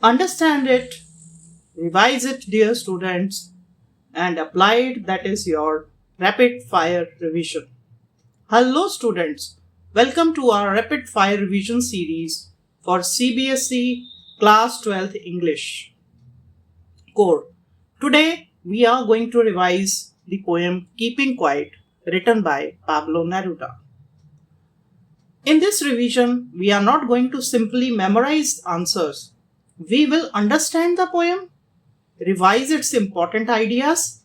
Understand it, revise it, dear students, and apply it. That is your rapid fire revision. Hello, students. Welcome to our rapid fire revision series for CBSE Class 12th English Core. Today, we are going to revise the poem Keeping Quiet, written by Pablo Neruda. In this revision, we are not going to simply memorize answers. We will understand the poem, revise its important ideas,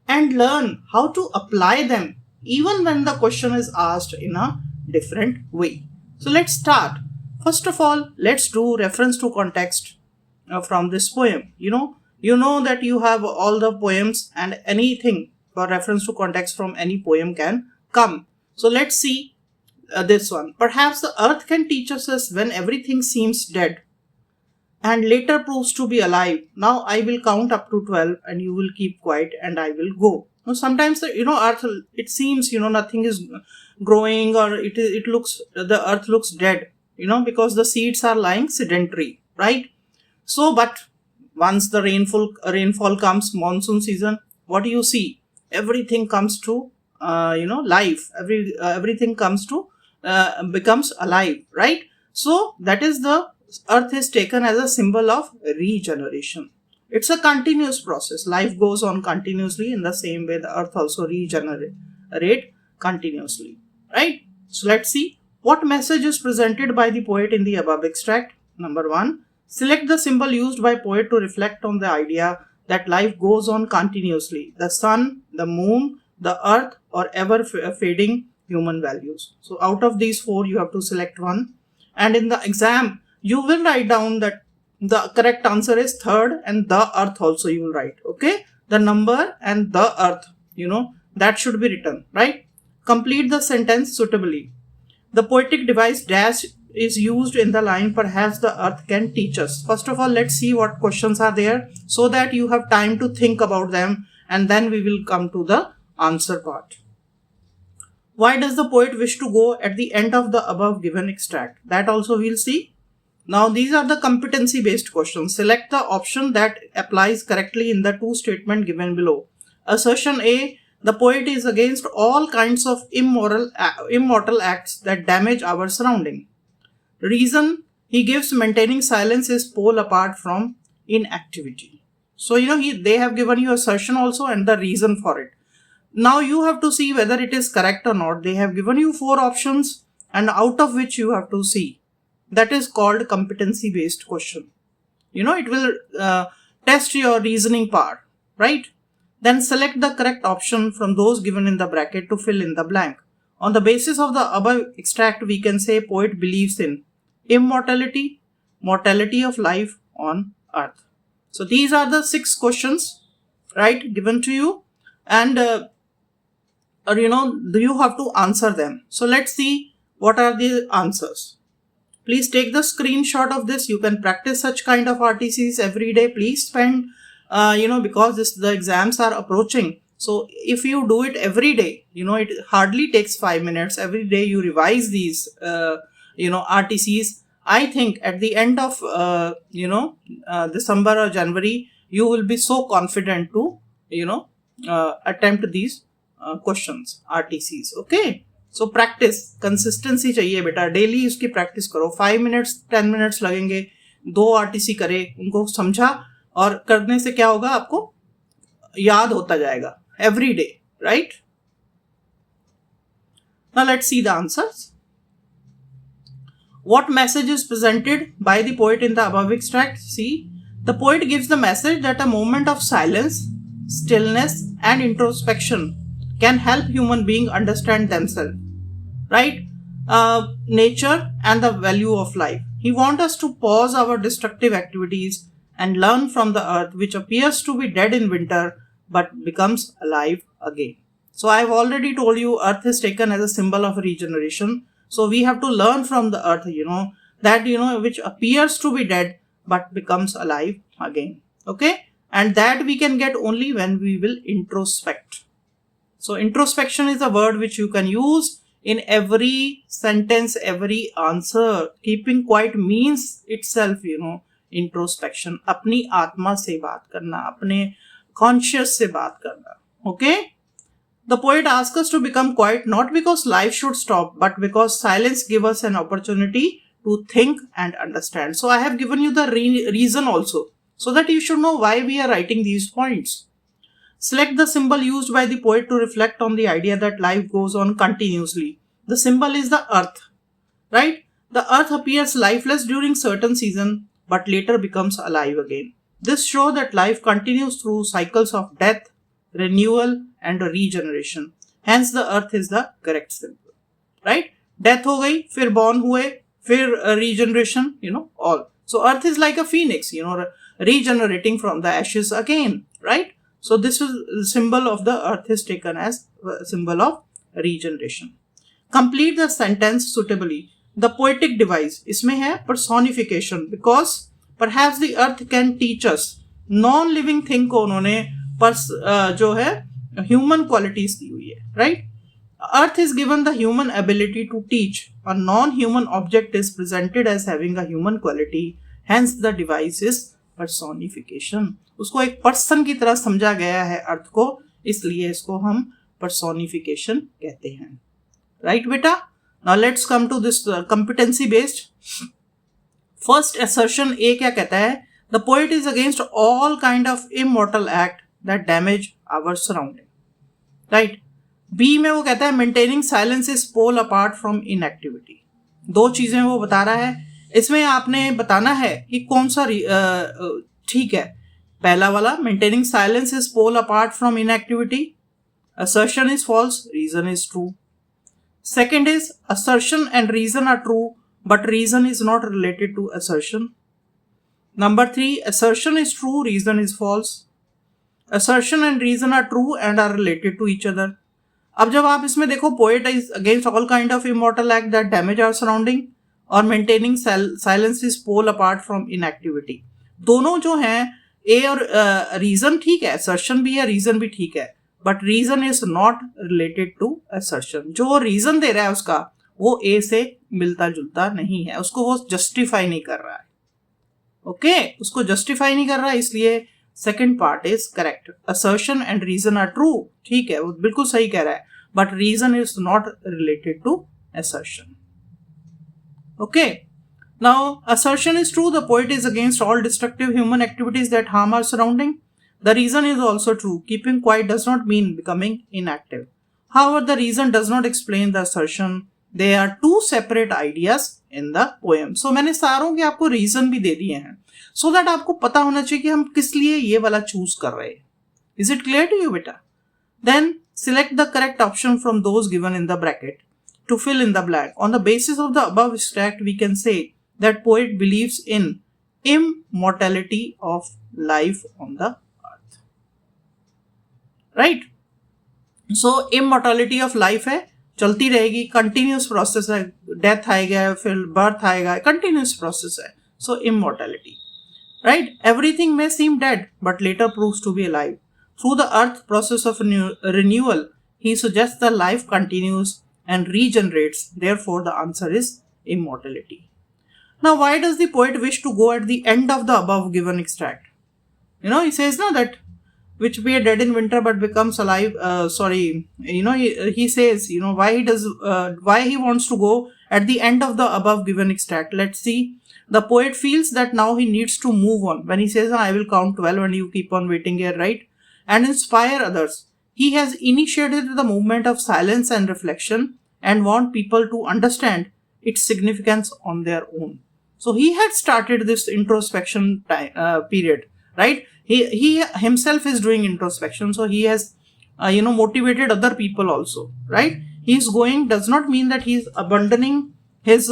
and learn how to apply them even when the question is asked in a different way. So let's start. First of all, let's do reference to context from this poem. You know that you have all the poems and anything for reference to context from any poem can come. So let's see this one. Perhaps the earth can teach us when everything seems dead and later proves to be alive. Now I will count up to 12 and you will keep quiet and I will go. Now sometimes earth, it seems nothing is growing, or the earth looks dead, because the seeds are lying sedentary, right? So but once the rainfall comes, monsoon season, what do you see? Everything comes to life. Everything comes to becomes alive, right? So that is the earth is taken as a symbol of regeneration. It's a continuous process. Life goes on continuously. In the same way, the earth also regenerate continuously, right? So let's see what message is presented by the poet in the above extract. Number 1, select the symbol used by poet to reflect on the idea that life goes on continuously. The sun, the moon, the earth, or ever fading human values. So out of these 4, you have to select one. And in the exam, you will write down that the correct answer is 3rd, and the earth also you will write. Okay. The number and the earth, that should be written, right? Complete the sentence suitably. The poetic device dash is used in the line, perhaps the earth can teach us. First of all, let's see what questions are there so that you have time to think about them, and then we will come to the answer part. Why does the poet wish to go at the end of the above given extract? That also we'll see. Now these are the competency based questions. Select the option that applies correctly in the 2 statements given below. Assertion A, the poet is against all kinds of immoral acts that damage our surrounding. Reason, he gives maintaining silence is pole apart from inactivity. So they have given you assertion also and the reason for it. Now you have to see whether it is correct or not. They have given you 4 options and out of which you have to see. That is called competency based question. It will test your reasoning power, right? Then select the correct option from those given in the bracket to fill in the blank. On the basis of the above extract, we can say poet believes in immortality, mortality of life on earth. So these are the 6 questions, right, given to you, and you have to answer them. So let's see what are the answers. Please take the screenshot of this. You can practice such kind of RTCs every day. Please spend, because the exams are approaching. So if you do it every day, it hardly takes 5 minutes. Every day you revise these, RTCs. I think at the end of, December or January, you will be so confident to, attempt these questions, RTCs. Okay. So practice, consistency चाहिए बेटा. Daily इसकी practice करो. 5 minutes 10 minutes लगेंगे. 2 RTC करे, उनको समझा, और करने से क्या होगा, आपको याद होता जाएगा every day, right? Now let's see the answers. What message is presented by the poet in the above extract? See, the poet gives the message that a moment of silence, stillness, and introspection can help human beings understand themselves, right? Nature and the value of life. He wants us to pause our destructive activities and learn from the earth, which appears to be dead in winter but becomes alive again. So I have already told you, earth is taken as a symbol of regeneration. So we have to learn from the earth, that, which appears to be dead but becomes alive again. Okay. And that we can get only when we will introspect. So introspection is a word which you can use in every sentence, every answer. Keeping quiet means itself, introspection, अपनी आत्मा से बात करना, अपने conscious से बात करना. Okay, the poet asks us to become quiet not because life should stop but because silence gives us an opportunity to think and understand. So I have given you the reason also so that you should know why we are writing these points. Select the symbol used by the poet to reflect on the idea that life goes on continuously. The symbol is the earth, right? The earth appears lifeless during certain season but later becomes alive again. This shows that life continues through cycles of death, renewal and regeneration. Hence the earth is the correct symbol, right? Death हो गई, फिर born हुए, फिर regeneration, all. So earth is like a phoenix, regenerating from the ashes again, right? So this is the symbol of the earth is taken as a symbol of regeneration. Complete the sentence suitably. The poetic device, इसमें है personification, because perhaps the earth can teach us. Non-living thing को उन्होंने जो है human qualities दी हुई है, right? Earth is given the human ability to teach, a non human object is presented as having a human quality, hence the device is personification. उसको एक person की तरह समझा गया है अर्थ को, इसलिए इसको हम पर्सोनिफिकेशन कहते हैं, राइट बेटा? Now let's come to this competency based. First assertion A क्या कहता है? The poet is against all kind of immortal act that damage our surrounding, right? B में वो कहता है maintaining silence is pole apart from inactivity. दो चीजें वो बता रहा है, इसमें आपने बताना है कि कौन सा ठीक है. पहला वाला maintaining silence is pole apart from inactivity, assertion is false, reason is true. Second is assertion and reason are true but reason is not related to assertion. Number 3, assertion is true, reason is false. Assertion and reason are true and are related to each other. अब जब आप इसमें देखो, poet is against all kind of immortal act that damage our surrounding और maintaining silence is pole apart from inactivity. दोनों जो हैं A और reason ठीक है, assertion भी है, reason भी ठीक है, but reason is not related to assertion. जो reason दे रहा है उसका वो A से मिलता जुलता नहीं है, उसको वो justify नहीं कर रहा है. ओके, उसको justify नहीं कर रहा है, इसलिए second part is correct. Assertion and reason are true, ठीक है, वो बिल्कुल सही कह रहा है, but reason is not related to assertion. Okay, now assertion is true, the poet is against all destructive human activities that harm our surrounding. The reason is also true, keeping quiet does not mean becoming inactive. However the reason does not explain the assertion. They are two separate ideas in the poem. So मैंने सारों के आपको reason भी दे दिए हैं, so that आपको पता होना चाहिए कि हम किस लिए ये वाला चूज कर रहे हैं. Is it clear to you बेटा? Then select the correct option from those given in the bracket to fill in the blank. On the basis of the above extract, we can say that poet believes in immortality of life on the earth. Right? So immortality of life है, चलती रहेगी, continuous process है, death आएगा, फिर birth आएगा, continuous process है. So immortality. Right? Everything may seem dead, but later proves to be alive. Through the earth process of renewal, he suggests that life continues and regenerates. Therefore, the answer is immortality. Now, why does the poet wish to go at the end of the above given extract? He says that which be dead in winter but becomes alive. He says, why he wants to go at the end of the above given extract. Let's see. The poet feels that now he needs to move on. When he says, I will count 12 and you keep on waiting here, right? And inspire others. He has initiated the movement of silence and reflection and want people to understand its significance on their own. So he had started this introspection period, right? He himself is doing introspection. So he has, motivated other people also, right? He's going does not mean that he's abandoning his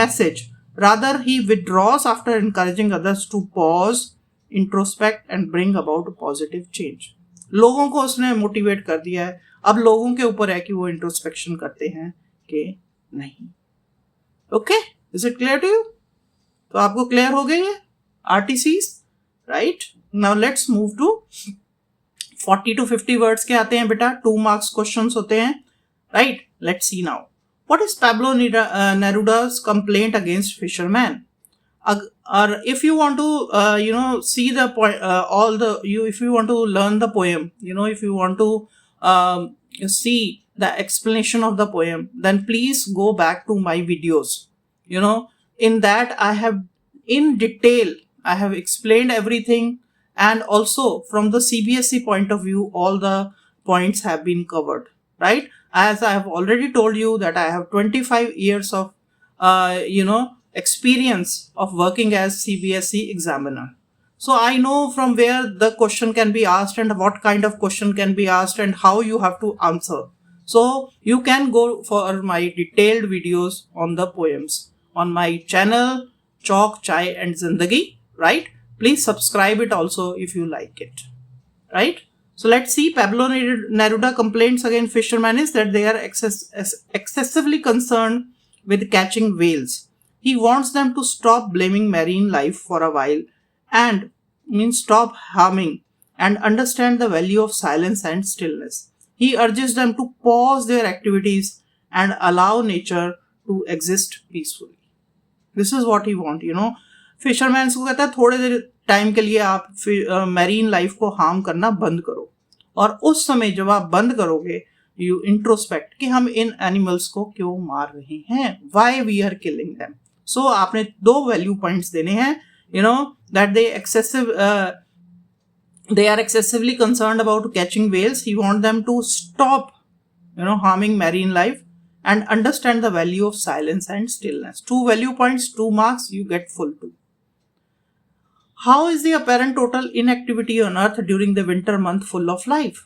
message. Rather, he withdraws after encouraging others to pause, introspect and bring about a positive change. लोगों को उसने motivate कर दिया है, अब लोगों के ऊपर है कि वो इंट्रोस्पेक्शन करते हैं कि नहीं. Okay, is it clear to you? तो आपको क्लियर हो गई है RTCs, right? Now let's move to 40 to 50 words के आते हैं बेटा, 2 marks क्वेश्चंस होते हैं, right? Let's see now. What is Pablo Neruda's complaint against fisherman? or if you want to see the point, all the you if you want to learn the poem, if you want to see the explanation of the poem, then please go back to my videos. In that I have in detail, I have explained everything, and also from the CBSE point of view, all the points have been covered, right? As I have already told you that I have 25 years of experience of working as CBSE examiner. So I know from where the question can be asked and what kind of question can be asked and how you have to answer. So you can go for my detailed videos on the poems on my channel Chalk, Chai and Zindagi, right? Please subscribe it also if you like it, right? So let's see. Pablo Neruda complaints against fishermen is that they are excessively concerned with catching whales. He wants them to stop blaming marine life for a while and means stop harming and understand the value of silence and stillness. He urges them to pause their activities and allow nature to exist peacefully. This is what he want fisherman को कहता है थोड़े देर time के लिए आप marine life को harm करना बंद करो, और उस समय जब आप बंद करोगे यू इंट्रोस्पेक्ट कि हम इन एनिमल्स को क्यों मार रहे हैं, why we are killing them. So आपने 2 वैल्यू पॉइंट्स देने हैं, that they are excessively concerned about catching whales. He wants them to stop harming marine life and understand the value of silence and stillness. 2 value points, 2 marks, you get full 2. How is the apparent total inactivity on earth during the winter month full of life?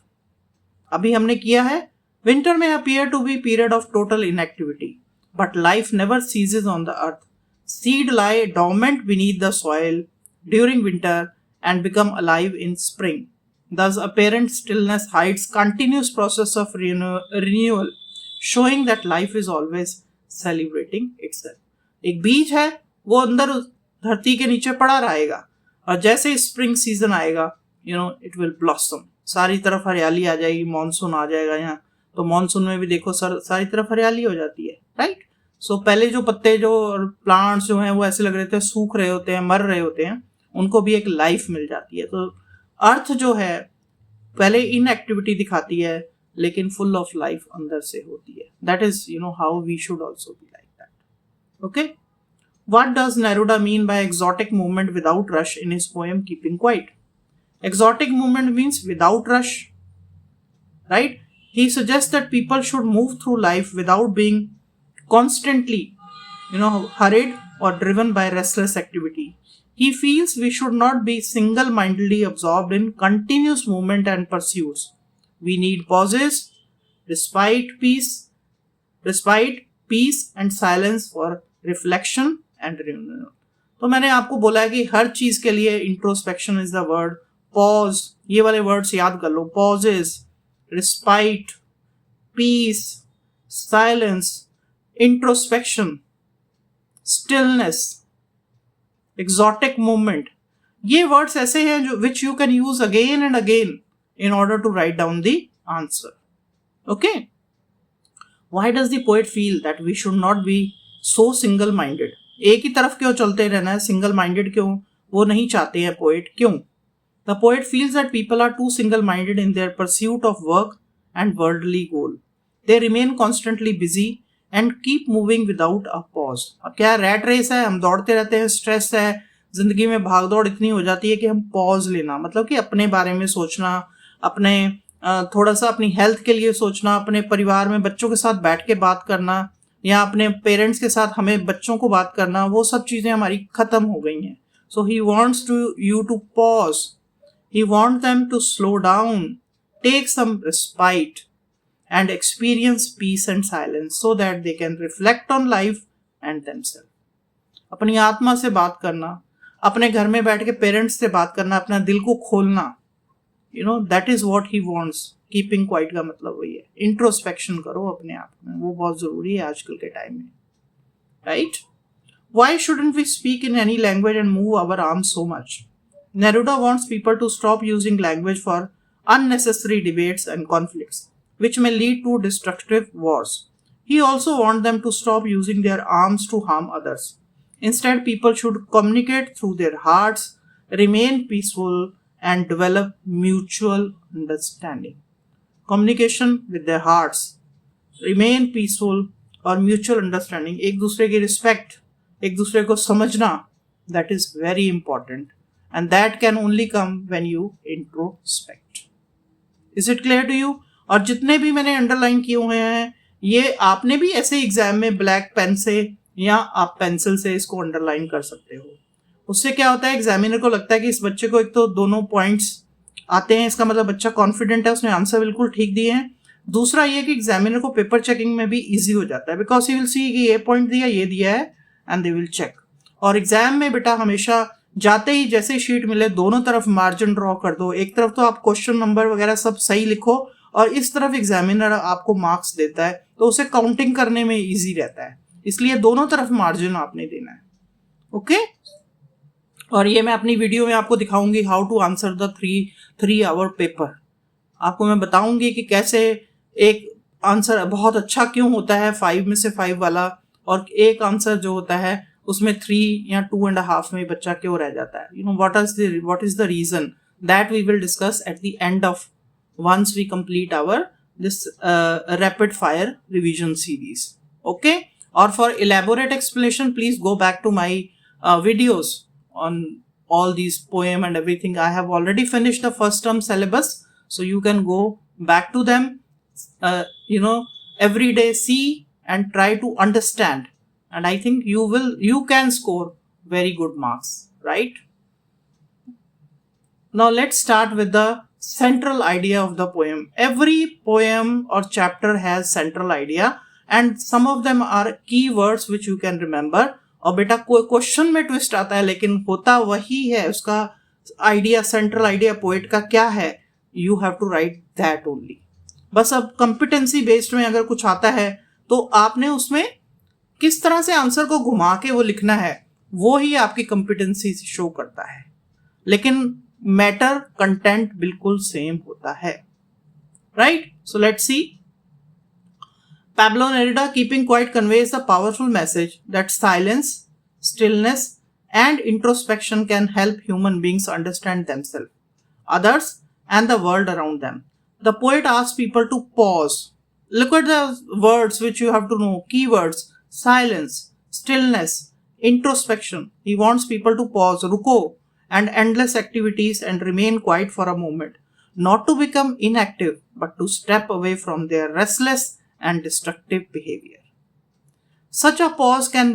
अभी हमने किया है, winter may appear to be period of total inactivity, but life never ceases on the earth. Seed lie dormant beneath the soil during winter and become alive in spring. Thus apparent stillness hides continuous process of renewal, showing that life is always celebrating itself. एक बीज है वो अंदर धरती के नीचे पड़ा रहेगा, और जैसे स्प्रिंग सीजन आएगा इट विल ब्लॉसम, सारी तरफ हरियाली आ जाएगी, मॉनसून आ जाएगा यहाँ, तो मॉनसून में भी देखो सारी तरफ हरियाली हो जाती है, राइट? सो पहले जो पत्ते जो प्लांट्स जो हैं वो ऐसे लग रहे थे सूख रहे होते हैं, मर रहे होते हैं, उनको भी एक लाइफ मिल जाती है. तो अर्थ जो है पहले इनएक्टिविटी दिखाती है लेकिन फुल ऑफ लाइफ अंदर से होती है. That is how we should also be like that. Okay, what does Neruda mean by exotic movement without rush in his poem Keeping Quiet? Exotic movement means without rush, right? He suggests that people should move through life without being constantly hurried or driven by restless activity. He feels we should not be single-mindedly absorbed in continuous movement and pursuits. We need pauses, respite, peace and silence for reflection and renewal. तो मैंने आपको बोला है कि हर चीज के लिए introspection is the word, pause, ये वाले वर्ड्स याद कर लो, pauses, respite, peace, silence, introspection, stillness, exotic movement. ये वर्ड्स ऐसे हैं जो which you can use again and again in order to write down the answer. Okay? Why does the poet feel that we should not be so single-minded? एक ही तरफ क्यों चलते रहना है, single-minded क्यों वो नहीं चाहते हैं पोएट, क्यों? The poet feels that people are too single-minded in their pursuit of work and worldly goal. They remain constantly busy and keep moving without a pause. अब क्या रैट रेस है, हम दौड़ते रहते हैं, स्ट्रेस है, जिंदगी में भागदौड़ इतनी हो जाती है कि हम पॉज लेना, मतलब कि अपने बारे में सोचना, अपने थोड़ा सा अपनी हेल्थ के लिए सोचना, अपने परिवार में बच्चों के साथ बैठ के बात करना, या अपने पेरेंट्स के साथ हमें बच्चों को बात करना, वो सब चीज़ें हमारी ख़त्म हो गई हैं. So he wants you to pause, he want them to slow down, take some respite and experience peace and silence so that they can reflect on life and themselves. अपनी आत्मा से बात करना, अपने घर में बैठ के पेरेंट्स से बात करना, अपना दिल को खोलना, that is what he wants. Keeping quiet का मतलब वही है, इंट्रोस्पेक्शन करो अपने आप में, वो बहुत जरूरी है आजकल के टाइम में, right? Why shouldn't we speak in any language and move our arms so much? Neruda wants people to stop using language for unnecessary debates and conflicts, which may lead to destructive wars. He also wants them to stop using their arms to harm others. Instead, people should communicate through their hearts, remain peaceful, and develop mutual understanding. Communication with their hearts, remain peaceful और mutual understanding, एक दूसरे की respect, एक दूसरे को समझना, that is very important and that can only come when you introspect. Is it clear to you? और जितने भी मैंने अंडरलाइन किए हुए हैं ये आपने भी ऐसे एग्जाम में ब्लैक पेन से या आप पेंसिल से इसको अंडरलाइन कर सकते हो. उससे क्या होता है, एग्जामिनर को लगता है कि इस बच्चे को एक तो दोनों पॉइंट्स आते हैं, इसका मतलब बच्चा कॉन्फिडेंट है, उसने आंसर बिल्कुल ठीक दिए हैं. दूसरा ये कि एग्जामिनर को पेपर चेकिंग में भी इजी हो जाता है, बिकॉज ही विल सी कि ये पॉइंट दिया, ये दिया है, एंड दे विल चेक. और एग्जाम में बेटा हमेशा जाते ही जैसे शीट मिले दोनों तरफ मार्जिन ड्रॉ कर दो. एक तरफ तो आप क्वेश्चन नंबर वगैरह सब सही लिखो और इस तरफ एग्जामिनर आपको मार्क्स देता है, तो उसे काउंटिंग करने में इजी रहता है. इसलिए दोनों तरफ मार्जिन आपने देना है. ओके और ये मैं अपनी वीडियो में आपको दिखाऊंगी how to answer the 3 hour paper. आपको मैं बताऊंगी कि कैसे एक आंसर बहुत अच्छा क्यों होता है 5 में से 5 वाला, और एक आंसर जो होता है उसमें 3 या 2.5 में बच्चा क्यों रह जाता है. You know what is the reason that we will discuss at the end of once we complete our this rapid fire revision series. Okay, or for elaborate explanation please go back to my videos on all these poem and everything. I have already finished the first term syllabus, so you can go back to them every day, see and try to understand, and I think you can score very good marks, right? Now let's start with the central idea of the poem. Every poem or chapter has central idea and some of them are keywords which you can remember. और बेटा कोई question में twist आता है लेकिन होता वही है, उसका आइडिया, सेंट्रल आइडिया पोएट का क्या है, you have to write that only. बस अब कॉम्पिटेंसी बेस्ड में अगर कुछ आता है तो आपने उसमें किस तरह से आंसर को घुमा के वो लिखना है, वो ही आपकी कॉम्पिटेंसी शो करता है. लेकिन मैटर कंटेंट बिल्कुल सेम होता है, right? So let's see. Pablo Neruda, keeping quiet, conveys the powerful message that silence, stillness, and introspection can help human beings understand themselves, others, and the world around them. The poet asks people to pause. Look at the words which you have to know. Keywords: silence, stillness, introspection. He wants people to pause, ruko, and endless activities and remain quiet for a moment. Not to become inactive, but to step away from their restless and destructive behavior. Such a pause can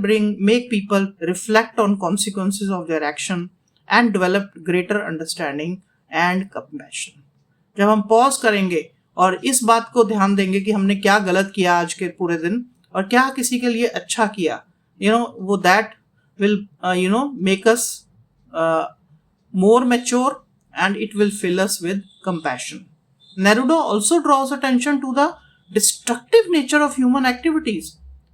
make people reflect on consequences of their action and develop greater understanding and compassion. जब हम pause करेंगे और इस बात को ध्यान देंगे कि हमने क्या गलत किया आज के पूरे दिन और क्या किसी के लिए अच्छा किया, वो that will make us more mature and it will fill us with compassion. Neruda also draws attention to the destructive nature of human activities.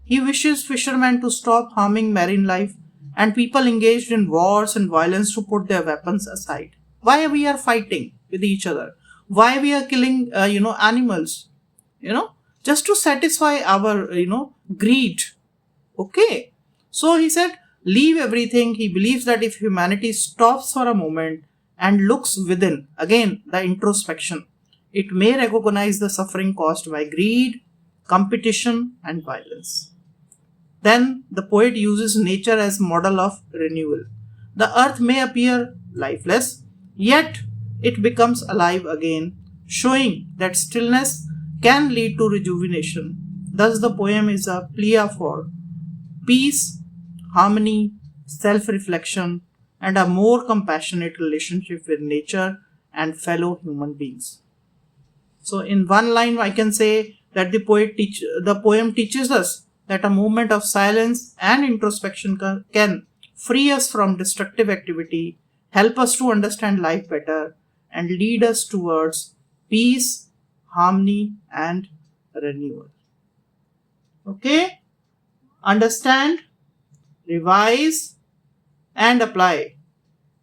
He wishes fishermen to stop harming marine life and people engaged in wars and violence to put their weapons aside. Why we are fighting with each other? Why we are killing, animals? Just to satisfy our, greed. Okay. So he said, leave everything. He believes that if humanity stops for a moment and looks within, again, the introspection, it may recognize the suffering caused by greed, competition, and violence. Then the poet uses nature as model of renewal. The earth may appear lifeless, yet it becomes alive again, showing that stillness can lead to rejuvenation. Thus the poem is a plea for peace, harmony, self-reflection, and a more compassionate relationship with nature and fellow human beings. So in one line I can say that the poem teaches us that a moment of silence and introspection can free us from destructive activity, help us to understand life better, and lead us towards peace, harmony, and renewal. Okay? Understand, revise, and apply.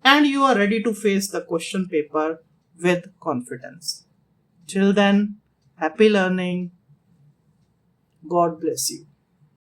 And you are ready to face the question paper with confidence. Till then, happy learning. God bless you.